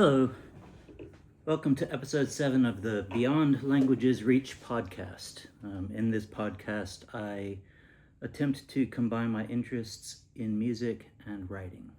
Hello, welcome to episode 7 of the Beyond Languages Reach podcast. In this podcast, I attempt to combine my interests in music and writing.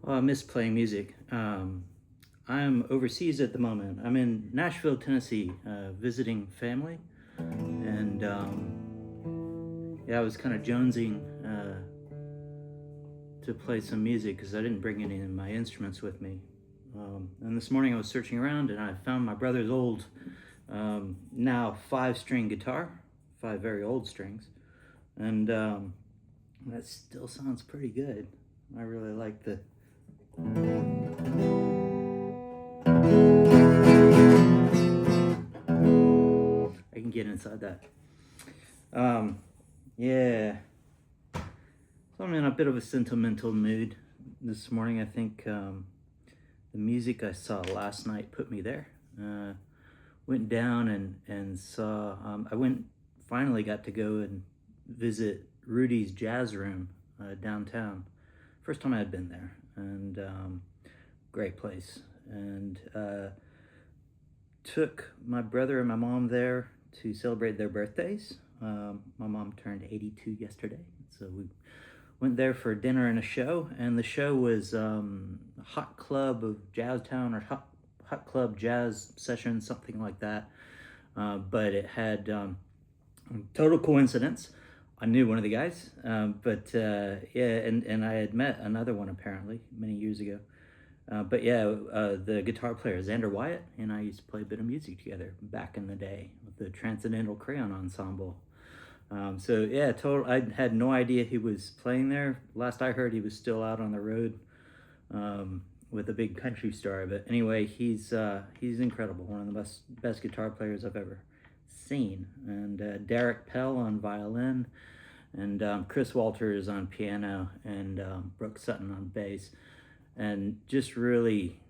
I miss playing music. I'm overseas at the moment. I'm in Nashville, Tennessee, visiting family, and I was kind of jonesing to play some music because I didn't bring any of my instruments with me. And this morning I was searching around and I found my brother's old, now 5-string guitar, 5 very old strings, and that still sounds pretty good. I really like the I can get inside that. So I'm in a bit of a sentimental mood this morning. I think the music I saw last night put me there. Went down and saw, finally got to go and visit Rudy's Jazz Room downtown. First time I had been there, and great place. And took my brother and my mom there to celebrate their birthdays. My mom turned 82 yesterday, so we went there for dinner and a show. And the show was Hot Club of Jazztown, or Hot Club Jazz Session, something like that. But it had total coincidence, I knew one of the guys, and I had met another one apparently many years ago. The guitar player, Xander Wyatt, and I used to play a bit of music together back in the day with the Transcendental Crayon Ensemble. I had no idea he was playing there. Last I heard, he was still out on the road with a big country star. But anyway, he's incredible, one of the best guitar players I've ever seen. And Derek Pell on violin, and Chris Walters on piano, and Brooke Sutton on bass. And just really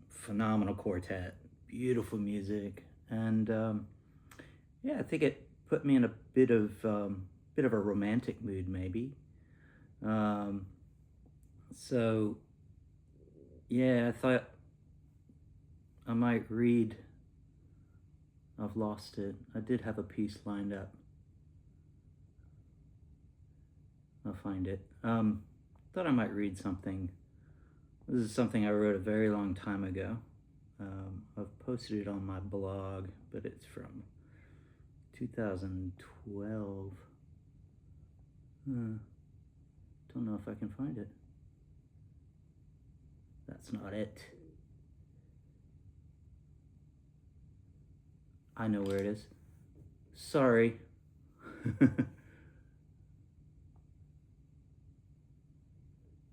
phenomenal quartet, beautiful music, and I think it put me in a bit of a romantic mood, maybe. I thought I might read. I've lost it. I did have a piece lined up. I'll find it. Thought I might read something. This is something I wrote a very long time ago. I've posted it on my blog, but it's from 2012. Don't know if I can find it. That's not it. I know where it is. Sorry.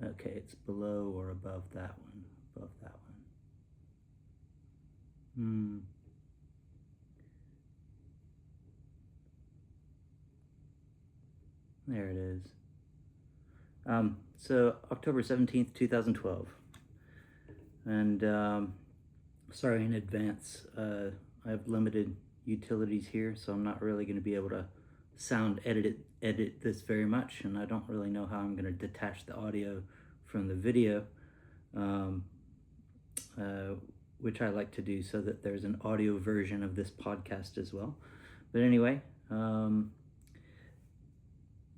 Okay, it's below or above that one. Above that one. There it is. So October 17th, 2012. And sorry in advance. I have limited utilities here, so I'm not really going to be able to sound edit this very much, and I don't really know how I'm going to detach the audio from the video, which I like to do so that there's an audio version of this podcast as well. But anyway,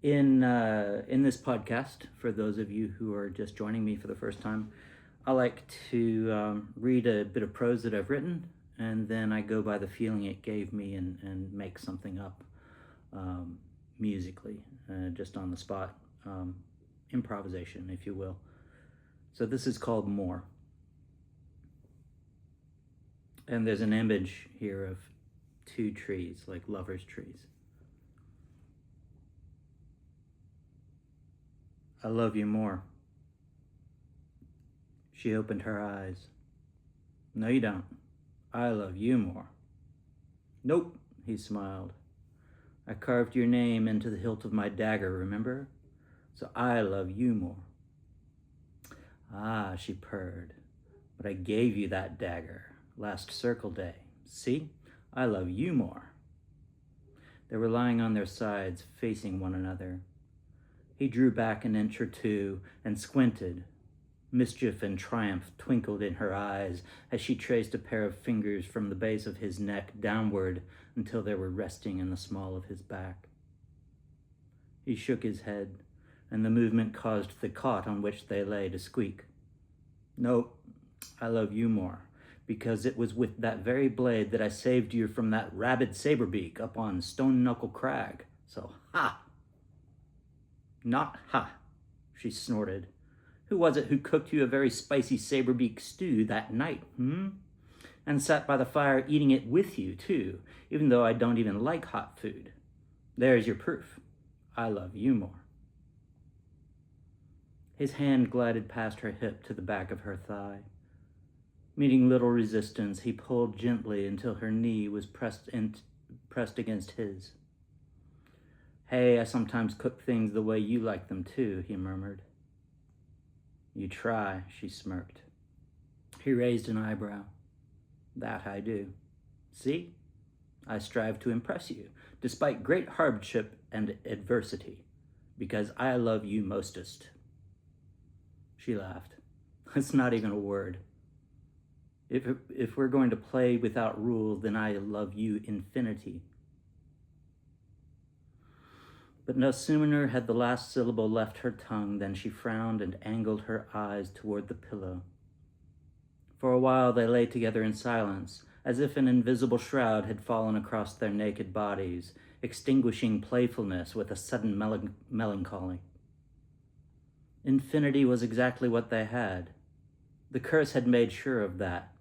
in this podcast, for those of you who are just joining me for the first time, I like to read a bit of prose that I've written and then I go by the feeling it gave me and make something up musically, just on the spot, improvisation, if you will. So this is called More. And there's an image here of two trees, like lovers' trees. I love you more. She opened her eyes. No, you don't. I love you more. Nope, he smiled. I carved your name into the hilt of my dagger, remember? So I love you more. Ah, she purred. But I gave you that dagger last circle day. See? I love you more. They were lying on their sides, facing one another. He drew back an inch or two and squinted. Mischief and triumph twinkled in her eyes as she traced a pair of fingers from the base of his neck downward until they were resting in the small of his back. He shook his head, and the movement caused the cot on which they lay to squeak. Nope, I love you more, because it was with that very blade that I saved you from that rabid saberbeak up on Stone Knuckle Crag. So, ha! Not ha, she snorted. Who was it who cooked you a very spicy saberbeak stew that night, And sat by the fire eating it with you, too, even though I don't even like hot food. There's your proof. I love you more. His hand glided past her hip to the back of her thigh. Meeting little resistance, he pulled gently until her knee was pressed against his. Hey, I sometimes cook things the way you like them, too, he murmured. You try, she smirked. He raised an eyebrow. That I do. See? I strive to impress you, despite great hardship and adversity, because I love you mostest. She laughed. That's not even a word. If we're going to play without rules, then I love you infinity. But no sooner had the last syllable left her tongue than she frowned and angled her eyes toward the pillow. For a while they lay together in silence, as if an invisible shroud had fallen across their naked bodies, extinguishing playfulness with a sudden melancholy. Infinity was exactly what they had. The curse had made sure of that.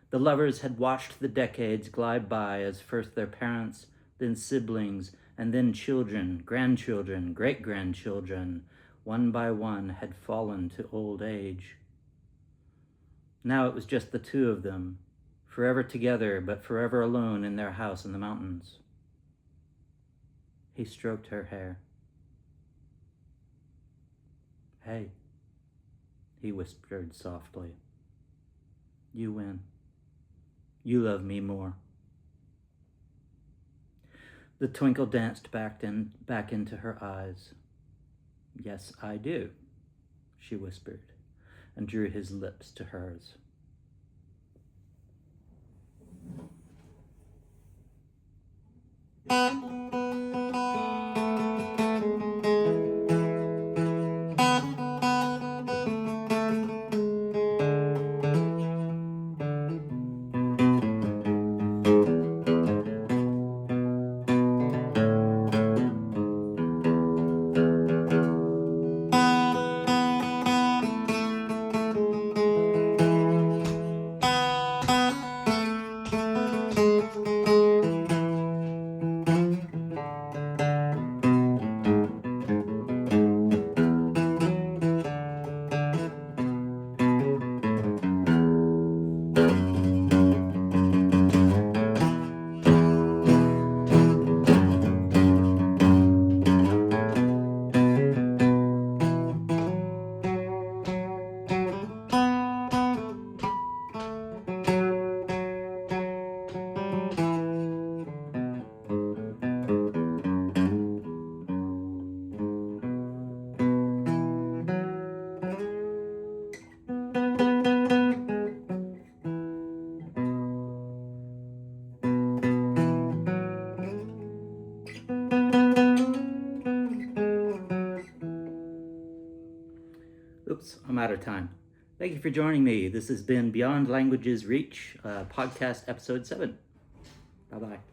The lovers had watched the decades glide by as first their parents, then siblings, and then children, grandchildren, great-grandchildren, one by one had fallen to old age. Now it was just the two of them, forever together but forever alone in their house in the mountains. He stroked her hair. Hey, he whispered softly. You win. You love me more. The twinkle danced back into her eyes. Yes, I do, she whispered, and drew his lips to hers. Oops, I'm out of time. Thank you for joining me. This has been Beyond Languages Reach, podcast episode 7. Bye bye.